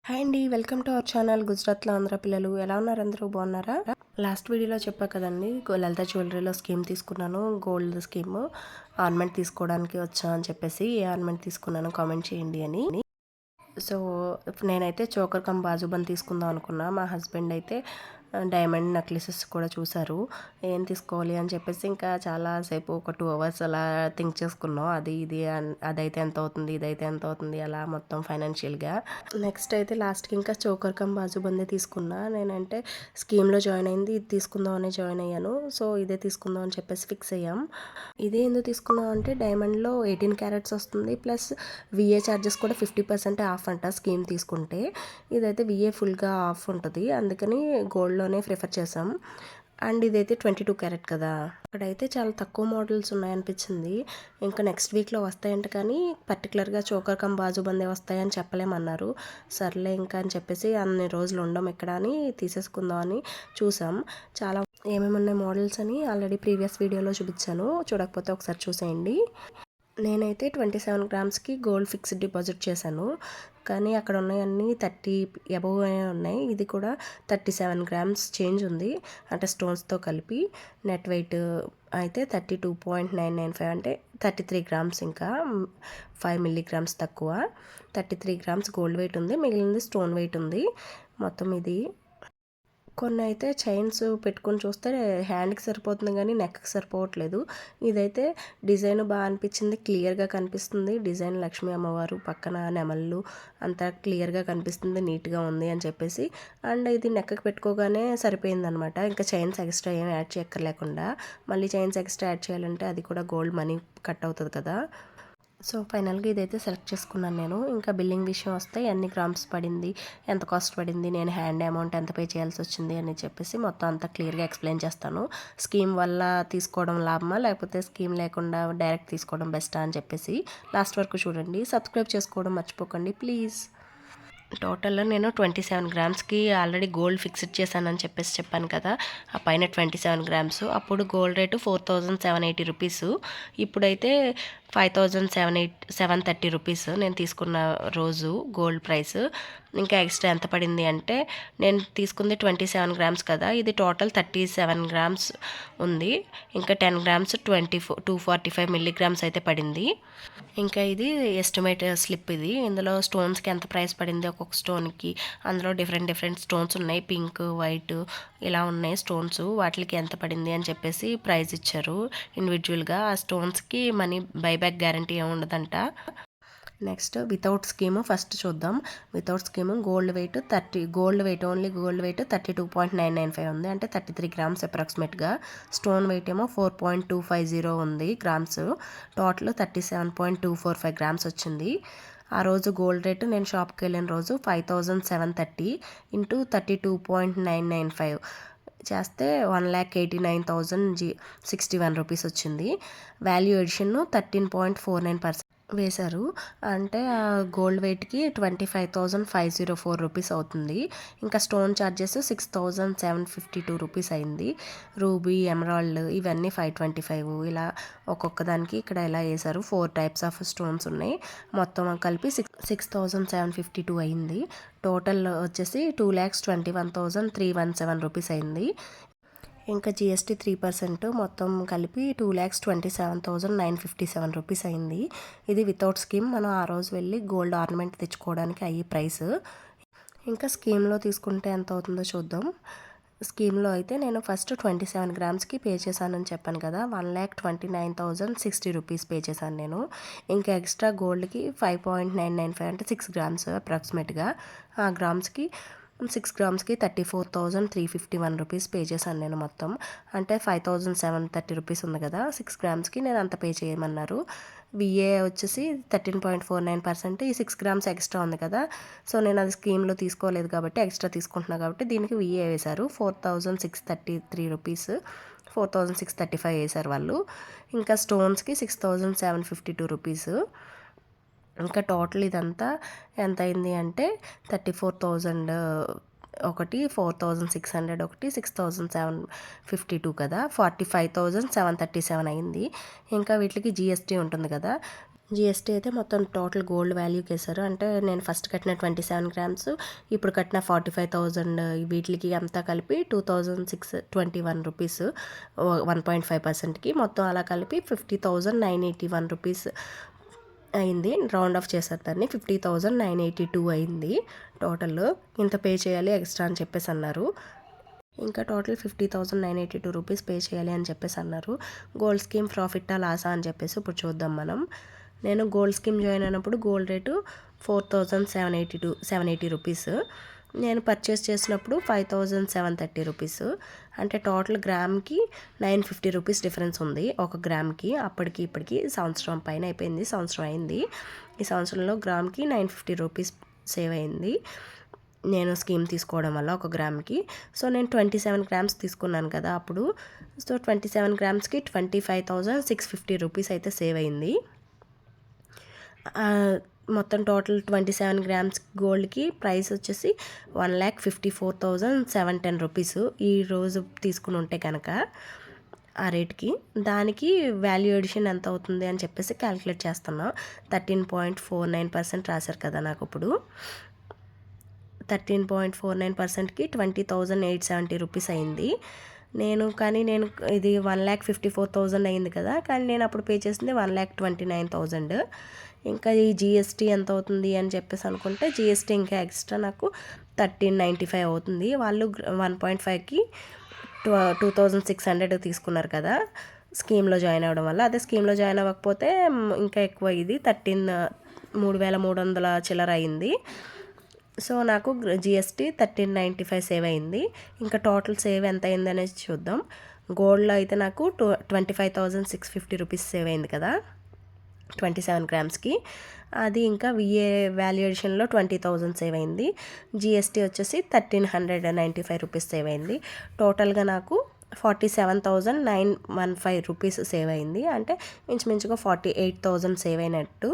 Hi అండి, welcome to our channel. గుజరాత్లో ఆంధ్ర పిల్లలు ఎలా ఉన్నారు? అందరూ బాగున్నారా? లాస్ట్ వీడియోలో చెప్పా కదండి, లలిత జ్యువెలరీలో స్కీమ్ తీసుకున్నాను. గోల్డ్ స్కీమ్ ఆర్నమెంట్ తీసుకోవడానికి వచ్చా అని చెప్పేసి ఏ ఆర్నమెంట్ తీసుకున్నాను కామెంట్ చేయండి అని. సో నేనైతే చోకర్ కమ్ బాజుబంద్ తీసుకుందాం అనుకున్నా. మా హస్బెండ్ అయితే డైమండ్ నెక్లెసెస్ కూడా చూసారు. ఏం తీసుకోవాలి అని చెప్పేసి ఇంకా చాలాసేపు ఒక 2 అవర్స్ అలా థింక్ చేసుకున్నాం. అది ఇది అదైతే ఎంత అవుతుంది, ఇదైతే ఎంత అవుతుంది, అలా మొత్తం ఫైనాన్షియల్గా. నెక్స్ట్ అయితే లాస్ట్కి ఇంకా చోకర్ కమ్ బాజుబందే తీసుకున్నా. నేనంటే స్కీమ్లో జాయిన్ అయింది, ఇది తీసుకుందాం అని జాయిన్ అయ్యాను. సో ఇదే తీసుకుందాం అని చెప్పేసి ఫిక్స్ అయ్యాం. ఇదే ఎందుకు తీసుకున్నాం అంటే డైమండ్లో 18 క్యారెట్స్ వస్తుంది, ప్లస్ విఏ ఛార్జెస్ కూడా 50% ఆఫ్ అంట స్కీమ్ తీసుకుంటే. ఇదైతే విఏ ఫుల్గా ఆఫ్ ఉంటుంది, అందుకని గోల్డ్లోనే ప్రిఫర్ చేసాం. అండ్ ఇదైతే 22 క్యారెట్ కదా. అక్కడైతే చాలా తక్కువ మోడల్స్ ఉన్నాయనిపించింది. ఇంకా నెక్స్ట్ వీక్లో వస్తాయంట, కానీ పర్టికులర్గా చోకర్ కమ్ బాజుబందే వస్తాయని చెప్పలేమన్నారు. సర్లే ఇంకా అని చెప్పేసి అన్ని రోజులు ఉండం ఇక్కడ అని తీసేసుకుందాం అని చూసాం. చాలా ఏమేమి ఉన్నాయి మోడల్స్ అని ఆల్రెడీ ప్రీవియస్ వీడియోలో చూపించాను, చూడకపోతే ఒకసారి చూసేయండి. నేనైతే 27 గ్రామ్స్కి గోల్డ్ ఫిక్స్డ్ డిపాజిట్ చేశాను, కానీ అక్కడ ఉన్నాయన్నీ 30 అబవ్ ఉన్నాయి. ఇది కూడా 37 గ్రామ్స్ చేంజ్ ఉంది, అంటే స్టోన్స్తో కలిపి. నెట్ వెయిట్ అయితే 32.995, అంటే 33 గ్రామ్స్, ఇంకా 5 మిల్లీగ్రామ్స్ తక్కువ. 33 గ్రామ్స్ గోల్డ్ వెయిట్ ఉంది, మిగిలింది స్టోన్ వెయిట్ ఉంది. మొత్తం ఇది. కొన్ని అయితే చైన్స్ పెట్టుకొని చూస్తే హ్యాండ్కి సరిపోతుంది కానీ నెక్కి సరిపోవట్లేదు. ఇదైతే డిజైన్ బాగా అనిపించింది, క్లియర్గా కనిపిస్తుంది డిజైన్. లక్ష్మీ అమ్మవారు పక్కన నెమళ్ళు అంతా క్లియర్గా కనిపిస్తుంది, నీట్గా ఉంది అని చెప్పేసి. అండ్ ఇది నెక్కకి పెట్టుకోగానే సరిపోయింది అనమాట. ఇంకా చైన్స్ ఎక్స్ట్రా ఏం యాడ్ చేయక్కర్లేకుండా. మళ్ళీ చైన్స్ ఎక్స్ట్రా యాడ్ చేయాలంటే అది కూడా గోల్డ్ మనీ కట్ అవుతుంది కదా. సో ఫైనల్గా ఇదైతే సెలెక్ట్ చేసుకున్నాను నేను. ఇంకా బిల్లింగ్ విషయం వస్తే ఎన్ని గ్రామ్స్ పడింది, ఎంత కాస్ట్ పడింది, నేను హ్యాండ్ అమౌంట్ ఎంత పే చేయాల్సి వచ్చింది అని చెప్పేసి మొత్తం అంతా క్లియర్గా ఎక్స్ప్లెయిన్ చేస్తాను. స్కీమ్ వల్ల తీసుకోవడం లాభమా, లేకపోతే స్కీమ్ లేకుండా డైరెక్ట్ తీసుకోవడం బెస్టా అని చెప్పేసి లాస్ట్ వరకు చూడండి. సబ్స్క్రైబ్ చేసుకోవడం మర్చిపోకండి ప్లీజ్. టోటల్లో నేను 27 గ్రామ్స్కి ఆల్రెడీ గోల్డ్ ఫిక్స్డ్ చేశానని చెప్పేసి చెప్పాను కదా. ఆ పైన 27 గ్రామ్స్, అప్పుడు గోల్డ్ రేటు 4780 రూపీస్. ఇప్పుడైతే 5730 రూపీస్ నేను తీసుకున్న రోజు గోల్డ్ ప్రైస్. ఇంకా ఎక్స్ట్రా ఎంత పడింది అంటే, నేను తీసుకుంది 27 గ్రామ్స్ కదా, ఇది టోటల్ 37 గ్రామ్స్ ఉంది. ఇంకా 10 గ్రామ్స్ 245 మిల్లీగ్రామ్స్ అయితే పడింది. ఇంకా ఇది ఎస్టిమేట్ స్లిప్. ఇది ఇందులో స్టోన్స్కి ఎంత ప్రైస్ పడింది, ఒక్కొక్క స్టోన్కి అందులో డిఫరెంట్ స్టోన్స్ ఉన్నాయి, పింక్ వైట్ ఇలా ఉన్నాయి స్టోన్స్. వాటికి ఎంత పడింది అని చెప్పేసి ప్రైస్ ఇచ్చారు ఇండివిజువల్గా. ఆ స్టోన్స్కి మనీ బైబ్యాక్ గ్యారంటీ ఏమి ఉండదంట. నెక్స్ట్ వితౌట్ స్కీము ఫస్ట్ చూద్దాం. Without scheme gold weight only gold weight 32.995 ఉంది, అంటే 33 గ్రామ్స్ అప్రాక్సిమేట్గా. స్టోన్ వెయిట్ ఏమో 4.250 ఉంది గ్రామ్స్. టోటల్ 37.245 గ్రామ్స్ వచ్చింది. ఆ రోజు గోల్డ్ రేటు నేను షాప్కి వెళ్ళిన రోజు 5730 ఇంటూ 32.995 చేస్తే 1,89,061 రూపీస్ వచ్చింది. వాల్యూ ఎడిషన్ 13.49% వేశారు, అంటే గోల్డ్ వెయిట్కి 25,504 రూపీస్ అవుతుంది. ఇంకా స్టోన్ ఛార్జెస్ 6,752 రూపీస్ అయింది. రూబీ, ఎమరాల్డ్ ఇవన్నీ 525, ఇలా ఒక్కొక్క దానికి ఇక్కడ ఇలా వేశారు. 4 టైప్స్ ఆఫ్ స్టోన్స్ ఉన్నాయి, మొత్తం కలిపి 6,752 అయింది. టోటల్ వచ్చేసి 2,21,317 రూపీస్ అయింది. ఇంకా జిఎస్టీ 3% మొత్తం కలిపి 2,27,957 రూపీస్ అయింది. ఇది వితౌట్ స్కీమ్. మనం ఆ రోజు వెళ్ళి గోల్డ్ ఆర్నమెంట్ తెచ్చుకోవడానికి అయ్యే ప్రైస్. ఇంకా స్కీమ్లో తీసుకుంటే ఎంత అవుతుందో చూద్దాం. స్కీమ్లో అయితే నేను ఫస్ట్ 27 గ్రామ్స్కి పే చేశానని చెప్పాను కదా, 1,29,060 రూపీస్ పే చేశాను నేను. ఇంకా ఎక్స్ట్రా గోల్డ్కి 5.995, అంటే 6 గ్రామ్స్ అప్రాక్సిమేట్గా. ఆ గ్రామ్స్కి 6 గ్రామ్స్కి 34,351 రూపీస్ పే చేశాను నేను మొత్తం. అంటే 5,730 రూపీస్ ఉంది కదా, 6 గ్రామ్స్కి నేను అంత పే చేయమన్నారు. విఏ వచ్చేసి 13.49%. ఈ 6 గ్రామ్స్ ఎక్స్ట్రా ఉంది కదా, సో నేను అది స్కీమ్లో తీసుకోలేదు కాబట్టి ఎక్స్ట్రా తీసుకుంటున్నా కాబట్టి దీనికి విఏ వేశారు 4,633 రూపీస్. 4,635 వేశారు వాళ్ళు. ఇంకా స్టోన్స్కి 6,752 రూపీస్. ఇంకా టోటల్ ఇదంతా ఎంత అయింది అంటే 34,000 ఒకటి, 4,600 ఒకటి, 6,752 కదా, 45,737 అయింది. ఇంకా వీటికి జిఎస్టీ ఉంటుంది కదా, జిఎస్టీ అయితే మొత్తం టోటల్ గోల్డ్ వాల్యూకి వేశారు. అంటే నేను ఫస్ట్ కట్టిన 27 గ్రామ్స్, ఇప్పుడు కట్టిన 45,000 వీటికి అంతా కలిపి 2,621 రూపీస్ 1.5%కి మొత్తం అలా కలిపి 50,981 రూపీస్ అయింది. రౌండ్ ఆఫ్ చేశారు దాన్ని, 50,982 అయింది టోటల్. ఇంత పే చేయాలి ఎక్స్ట్రా అని చెప్పేసి అన్నారు. ఇంకా టోటల్ 50,982 రూపీస్ పే చేయాలి అని చెప్పేసి అన్నారు. గోల్డ్ స్కీమ్ ప్రాఫిట్టా లాసా అని చెప్పేసి ఇప్పుడు చూద్దాం మనం. నేను గోల్డ్ స్కీమ్ జాయిన్ అయినప్పుడు గోల్డ్ రేటు 4,780 రూపీస్. నేను పర్చేస్ చేసినప్పుడు 5,730 రూపీస్. అంటే టోటల్ గ్రామ్కి 950 రూపీస్ డిఫరెన్స్ ఉంది ఒక గ్రామ్కి. అప్పటికి ఇప్పటికి సంవత్సరం పైన అయిపోయింది, సంవత్సరం అయింది. ఈ సంవత్సరంలో గ్రామ్కి 950 రూపీస్ సేవ్ అయింది నేను స్కీమ్ తీసుకోవడం వల్ల ఒక గ్రామ్కి. సో నేను 27 గ్రామ్స్ తీసుకున్నాను కదా అప్పుడు. సో 27 గ్రామ్స్కి 25,650 రూపీస్ అయితే సేవ్ అయింది. మొత్తం టోటల్ 27 గ్రామ్స్ గోల్డ్కి ప్రైస్ వచ్చేసి 1,54,710 రూపీస్ ఈరోజు తీసుకుని ఉంటే కనుక ఆ రేట్కి. దానికి వాల్యూ ఎడిషన్ ఎంత అవుతుంది అని చెప్పేసి క్యాలిక్యులేట్ చేస్తున్నాం. 13.49% రాశారు కదా నాకు ఇప్పుడు. 13.49%కి 20,870 రూపీస్ అయింది. నేను ఇది 1,54,000 అయింది కదా, కానీ నేను అప్పుడు పే చేసింది 1,29,000. ఇంకా ఈ జిఎస్టీ ఎంత అవుతుంది అని చెప్పేసి అనుకుంటే జిఎస్టీ ఇంకా ఎక్స్ట్రా నాకు 1,395 అవుతుంది. వాళ్ళు 1.5కి 2,600 తీసుకున్నారు కదా స్కీమ్లో జాయిన్ అవ్వడం వల్ల. అదే స్కీమ్లో జాయిన్ అవ్వకపోతే ఇంకా ఎక్కువ, ఇది 3,300 చిల్లర అయింది. సో నాకు జిఎస్టీ 1,395 సేవ్ అయింది. ఇంకా టోటల్ సేవ్ ఎంత అయింది అనేది చూద్దాం. గోల్డ్లో అయితే నాకు 25,650 రూపీస్ సేవ్ అయింది కదా 27 గ్రామ్స్కి. అది ఇంకా విఏ వాల్యుయేషన్లో 20,000 సేవ్ అయింది. జిఎస్టీ వచ్చేసి 1,395 రూపీస్ సేవ్ అయింది. టోటల్గా నాకు 47,915 రూపీస్ సేవ్ అయింది. అంటే ఇంచుమించుగా 48,000 సేవ్ అయినట్టు.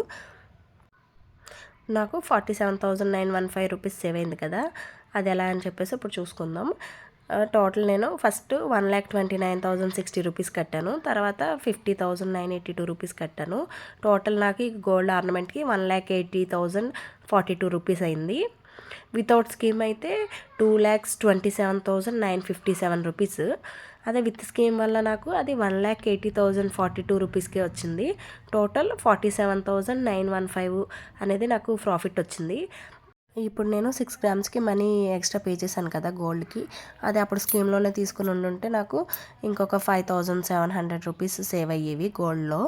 నాకు 47,915 రూపీస్ సేవ్ అయింది కదా, అది ఎలా అని చెప్పేసి ఇప్పుడు చూసుకుందాం. టోటల్ నేను ఫస్ట్ 1,29,060 రూపీస్ కట్టాను, తర్వాత 50,982 రూపీస్ కట్టాను. టోటల్ నాకు ఈ గోల్డ్ ఆర్నమెంట్కి 1,80,042 రూపీస్ అయింది. వితౌట్ స్కీమ్ అయితే 2,27,957 రూపీస్. అదే విత్ స్కీమ్ వల్ల నాకు అది 1,80,042 రూపీస్కే వచ్చింది. టోటల్ 47,915 అనేది నాకు ప్రాఫిట్ వచ్చింది. ఇప్పుడు నేను 6 గ్రామ్స్కి మనీ ఎక్స్ట్రా పే చేశాను కదా గోల్డ్కి, అది అప్పుడు స్కీమ్లోనే తీసుకుని ఉండుంటే నాకు ఇంకొక 5,700 రూపీస్ సేవ్ అయ్యేవి గోల్డ్లో.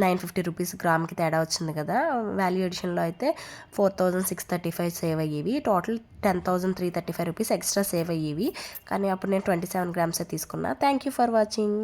950 రూపీస్ గ్రామ్కి తేడా వచ్చింది కదా. వాల్యూ ఎడిషన్లో అయితే 4,635 సేవ్ అయ్యేవి. టోటల్ 10,335 రూపీస్ ఎక్స్ట్రా సేవ్ అయ్యేవి. కానీ అప్పుడు నేను 27 గ్రామ్సే తీసుకున్నా. Thank you for watching.